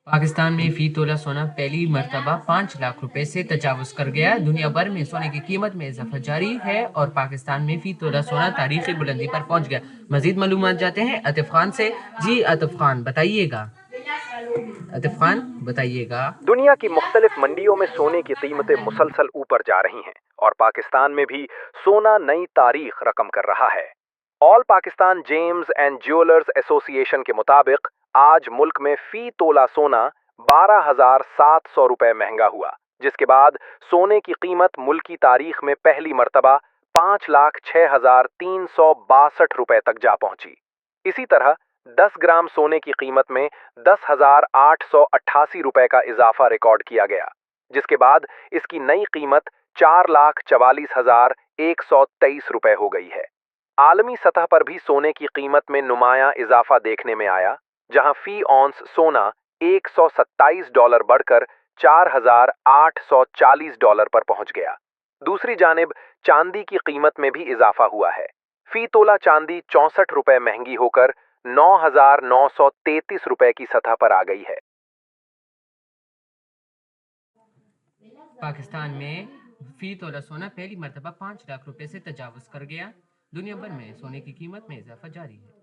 पाकिस्तान में फी तोला सोना पहली मरतबा 5 लाख रुपए से तजावुज कर गया। दुनिया भर में सोने की कीमत में इजाफा जारी है और पाकिस्तान में फी तोला सोना तारीखी बुलंदी पर पहुंच गया। मजीद मालूमात जाते हैं आतिफ खान से। जी आतिफ खान बताइएगा। आतिफ खान बताइएगा। दुनिया की मुख्तलिफ मंडियों में सोने की कीमतें मुसलसल ऊपर जा रही हैं और पाकिस्तान में भी सोना नई तारीख रकम कर रहा है। All Pakistan James and jewellers association के मुताबिक आज मुल्क में फी तोला सोना 12,700 रुपए महंगा हुआ, जिसके बाद सोने की कीमत मुल्की तारीख में पहली मरतबा 5,06,362 रुपए तक जा पहुंची। इसी तरह 10 ग्राम सोने की कीमत में 10,888 रुपए का इजाफा रिकॉर्ड किया गया, जिसके बाद इसकी नई कीमत 4,44,123 रुपए हो गई है। आलमी सतह पर भी सोने की कीमत में नुमायां इजाफा देखने में आया, जहां फी औंस सोना $127 बढ़कर $4,840 पर पहुंच गया। दूसरी जानिब चांदी की कीमत में भी इजाफा हुआ है। फी तोला चांदी 64 रुपए महंगी होकर 9,933 रुपए की सतह पर आ गई है। पाकिस्तान में फी तोला सोना पहली मरतबा 5 लाख रुपए से तजावुज कर गया। दुनिया भर में सोने की कीमत में इजाफा जारी है।